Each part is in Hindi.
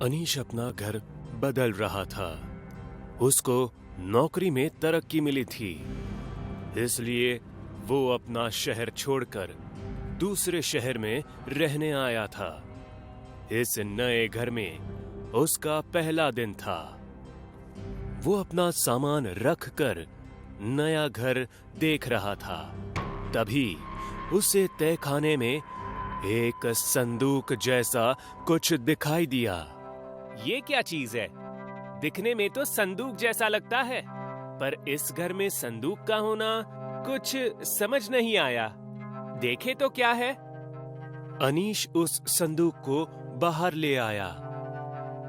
अनीश अपना घर बदल रहा था। उसको नौकरी में तरक्की मिली थी, इसलिए वो अपना शहर छोड़कर दूसरे शहर में रहने आया था। इस नए घर में उसका पहला दिन था। वो अपना सामान रख कर नया घर देख रहा था। तभी उसे तहखाने में एक संदूक जैसा कुछ दिखाई दिया। ये क्या चीज है? दिखने में तो संदूक जैसा लगता है, पर इस घर में संदूक का होना कुछ समझ नहीं आया। देखे तो क्या है? अनीश उस संदूक को बाहर ले आया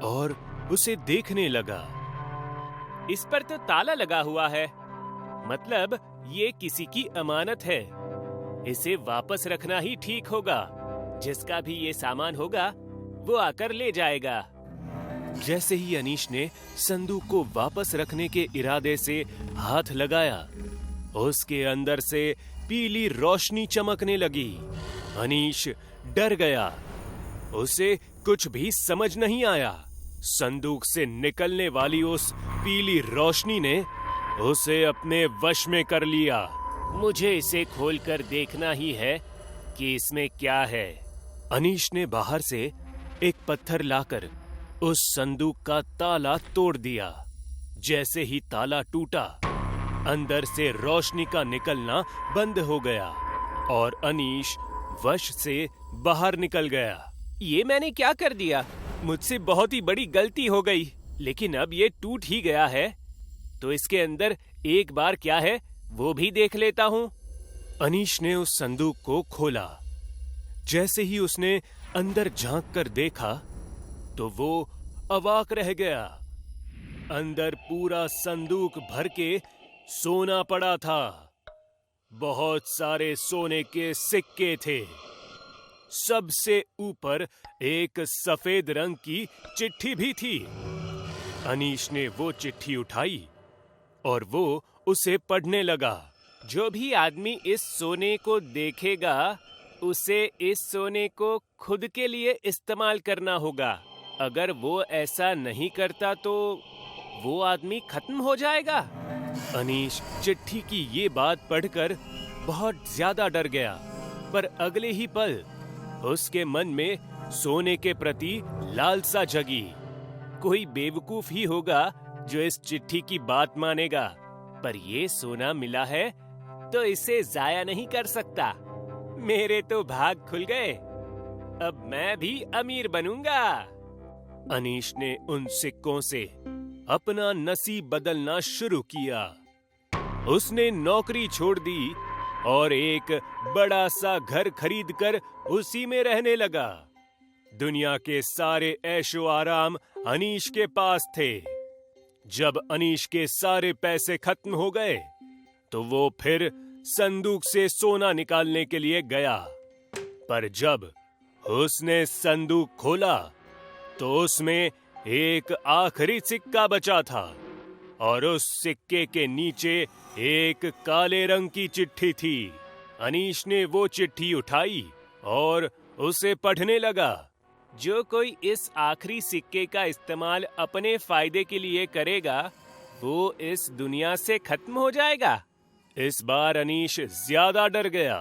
और उसे देखने लगा। इस पर तो ताला लगा हुआ है, मतलब ये किसी की अमानत है। इसे वापस रखना ही ठीक होगा। जिसका भी ये सामान होगा वो आकर ले जाएगा। जैसे ही अनीश ने संदूक को वापस रखने के इरादे से हाथ लगाया, उसके अंदर से पीली रोशनी चमकने लगी। अनीश डर गया। उसे कुछ भी समझ नहीं आया। संदूक से निकलने वाली उस पीली रोशनी ने उसे अपने वश में कर लिया। मुझे इसे खोलकर देखना ही है कि इसमें क्या है। अनीश ने बाहर से एक पत्थर लाकर उस संदूक का ताला तोड़ दिया। जैसे ही ताला टूटा, अंदर से रोशनी का निकलना बंद हो गया और अनीश वश से बाहर निकल गया। ये मैंने क्या कर दिया? मुझसे बहुत ही बड़ी गलती हो गई। लेकिन अब ये टूट ही गया है, तो इसके अंदर एक बार क्या है वो भी देख लेता हूँ। अनीश ने उस संदूक को खोला। जैसे ही उसने अंदर झांक कर देखा, तो वो अवाक रह गया। अंदर पूरा संदूक भर के सोना पड़ा था। बहुत सारे सोने के सिक्के थे। सबसे ऊपर एक सफेद रंग की चिट्ठी भी थी। अनीश ने वो चिट्ठी उठाई और वो उसे पढ़ने लगा। जो भी आदमी इस सोने को देखेगा, उसे इस सोने को खुद के लिए इस्तेमाल करना होगा। अगर वो ऐसा नहीं करता तो वो आदमी खत्म हो जाएगा। अनीश चिट्ठी की ये बात पढ़कर बहुत ज्यादा डर गया, पर अगले ही पल उसके मन में सोने के प्रति लालसा जगी। कोई बेवकूफ ही होगा जो इस चिट्ठी की बात मानेगा, पर ये सोना मिला है तो इसे जाया नहीं कर सकता। मेरे तो भाग खुल गए। अब मैं भी अमीर बनूंगा। अनीश ने उन सिक्कों से अपना नसीब बदलना शुरू किया। उसने नौकरी छोड़ दी और एक बड़ा सा घर खरीदकर उसी में रहने लगा। दुनिया के सारे ऐशो आराम अनीश के पास थे। जब अनीश के सारे पैसे खत्म हो गए, तो वो फिर संदूक से सोना निकालने के लिए गया। पर जब उसने संदूक खोला, तो उसमें एक आखिरी सिक्का बचा था और उस सिक्के के नीचे एक काले रंग की चिट्ठी थी। अनीश ने वो चिट्ठी उठाई और उसे पढ़ने लगा। जो कोई इस आखिरी सिक्के का इस्तेमाल अपने फायदे के लिए करेगा, वो इस दुनिया से खत्म हो जाएगा। इस बार अनीश ज्यादा डर गया,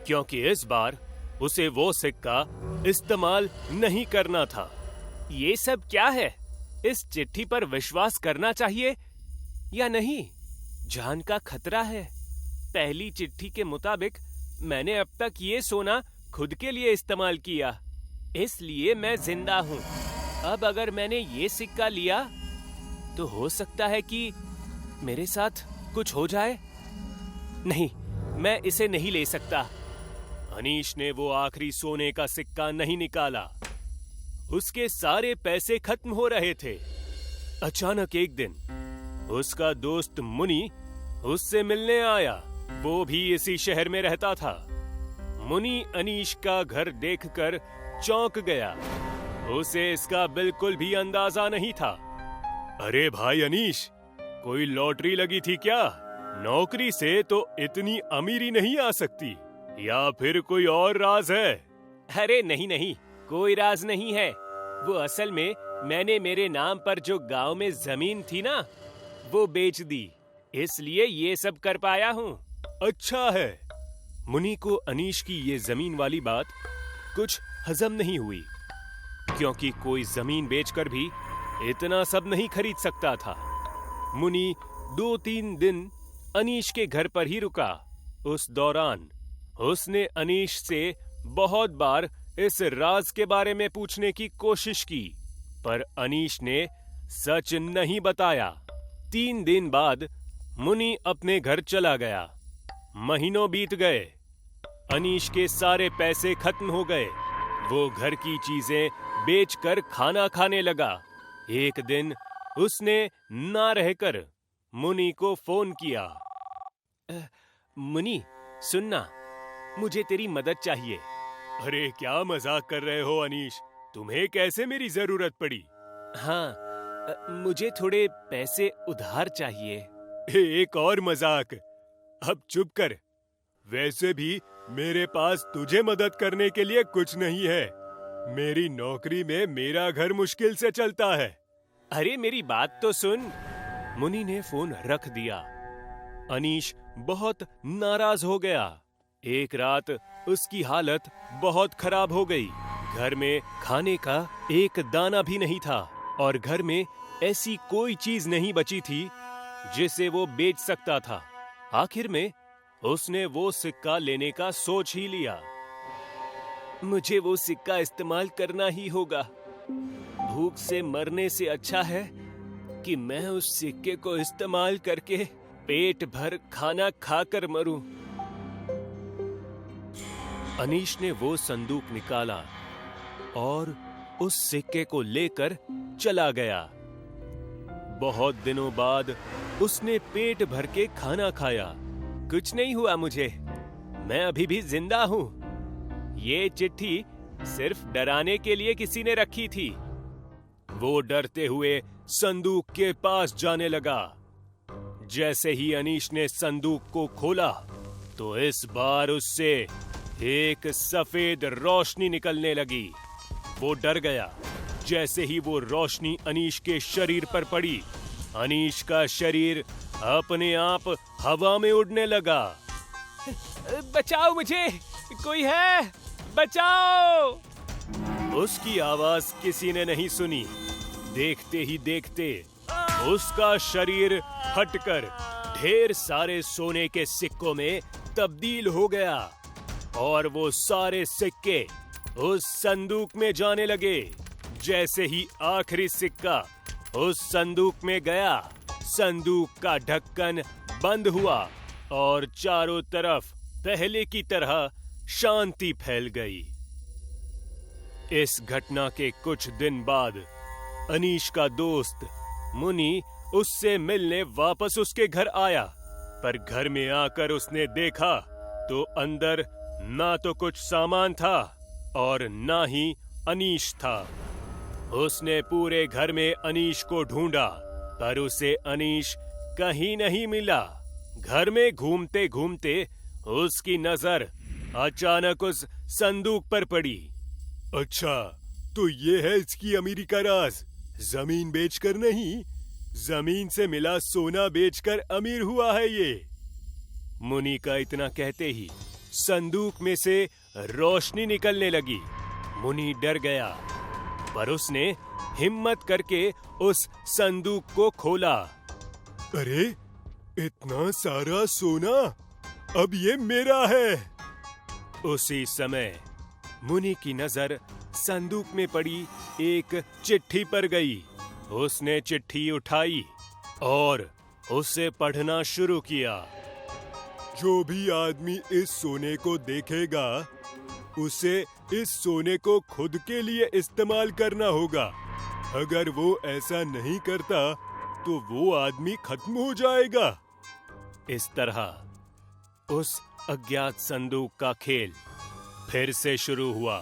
क्योंकि इस बार उसे वो सिक्का इस्तेमाल नहीं करना था। ये सब क्या है? इस चिट्ठी पर विश्वास करना चाहिए या नहीं? जान का खतरा है। पहली चिट्ठी के मुताबिक मैंने अब तक ये सोना खुद के लिए इस्तेमाल किया, इसलिए मैं जिंदा हूँ। अब अगर मैंने ये सिक्का लिया, तो हो सकता है कि मेरे साथ कुछ हो जाए। नहीं, मैं इसे नहीं ले सकता। अनीश ने वो आखिरी सोने का सिक्का नहीं निकाला। उसके सारे पैसे खत्म हो रहे थे। अचानक एक दिन उसका दोस्त मुनि उससे मिलने आया। वो भी इसी शहर में रहता था। मुनि अनीश का घर देखकर चौंक गया। उसे इसका बिल्कुल भी अंदाजा नहीं था। अरे भाई अनीश, कोई लॉटरी लगी थी क्या? नौकरी से तो इतनी अमीरी नहीं आ सकती, या फिर कोई और राज है? अरे नहीं नहीं, कोई राज नहीं है। वो असल में मैंने मेरे नाम पर जो गांव में जमीन थी ना, वो बेच दी, इसलिए ये सब कर पाया हूँ। अच्छा है। मुनि को अनीश की ये जमीन वाली बात कुछ हजम नहीं हुई, क्योंकि कोई जमीन बेचकर भी इतना सब नहीं खरीद सकता था। मुनि 2-3 दिन अनीश के घर पर ही रुका। उस दौरान उसने अनीश से बहुत बार इस राज के बारे में पूछने की कोशिश की, पर अनीश ने सच नहीं बताया। 3 दिन बाद मुनि अपने घर चला गया। महीनों बीत गए। अनीश के सारे पैसे खत्म हो गए। वो घर की चीजें बेचकर खाना खाने लगा। एक दिन उसने ना रहकर मुनि को फोन किया। मुनि, सुनना, मुझे तेरी मदद चाहिए। अरे क्या मजाक कर रहे हो अनीश? तुम्हें कैसे मेरी जरूरत पड़ी? हाँ, मुझे थोड़े पैसे उधार चाहिए। एक और मजाक? अब चुप कर। वैसे भी मेरे पास तुझे मदद करने के लिए कुछ नहीं है। मेरी नौकरी में मेरा घर मुश्किल से चलता है। अरे मेरी बात तो सुन। मुनि ने फोन रख दिया। अनीश बहुत नाराज हो गया। एक रात उसकी हालत बहुत खराब हो गई। घर में खाने का एक दाना भी नहीं था और घर में ऐसी कोई चीज नहीं बची थी जिसे वो बेच सकता था। आखिर में उसने वो सिक्का लेने का सोच ही लिया। मुझे वो सिक्का इस्तेमाल करना ही होगा। भूख से मरने से अच्छा है कि मैं उस सिक्के को इस्तेमाल करके पेट भर खाना खाकर मरूं। अनीश ने वो संदूक निकाला और उस सिक्के को लेकर चला गया। बहुत दिनों बाद उसने पेट भर के खाना खाया। कुछ नहीं हुआ मुझे, मैं अभी भी जिंदा हूं। ये चिट्ठी सिर्फ डराने के लिए किसी ने रखी थी। वो डरते हुए संदूक के पास जाने लगा। जैसे ही अनीश ने संदूक को खोला तो इस बार उससे एक सफेद रोशनी निकलने लगी। वो डर गया। जैसे ही वो रोशनी अनीश के शरीर पर पड़ी, अनीश का शरीर अपने आप हवा में उड़ने लगा। बचाओ मुझे, कोई है, बचाओ! उसकी आवाज किसी ने नहीं सुनी। देखते ही देखते उसका शरीर फटकर ढेर सारे सोने के सिक्कों में तब्दील हो गया और वो सारे सिक्के उस संदूक में जाने लगे। जैसे ही आखिरी सिक्का उस संदूक में गया, संदूक का ढक्कन बंद हुआ और चारों तरफ पहले की तरह शांति फैल गई। इस घटना के कुछ दिन बाद अनीश का दोस्त मुनि उससे मिलने वापस उसके घर आया, पर घर में आकर उसने देखा तो अंदर ना तो कुछ सामान था और ना ही अनीश था। उसने पूरे घर में अनीश को ढूंढा, पर उसे अनीश कहीं नहीं मिला। घर में घूमते घूमते उसकी नजर अचानक उस संदूक पर पड़ी। अच्छा, तो ये है इसकी अमीरी का राज। जमीन बेचकर नहीं, जमीन से मिला सोना बेचकर अमीर हुआ है ये। मुनि का इतना कहते ही संदूक में से रोशनी निकलने लगी। मुनि डर गया, पर उसने हिम्मत करके उस संदूक को खोला। अरे, इतना सारा सोना, अब ये मेरा है। उसी समय मुनि की नजर संदूक में पड़ी एक चिट्ठी पर गई। उसने चिट्ठी उठाई और उसे पढ़ना शुरू किया। जो भी आदमी इस सोने को देखेगा, उसे इस सोने को खुद के लिए इस्तेमाल करना होगा। अगर वो ऐसा नहीं करता तो वो आदमी खत्म हो जाएगा। इस तरह उस अज्ञात संदूक का खेल फिर से शुरू हुआ।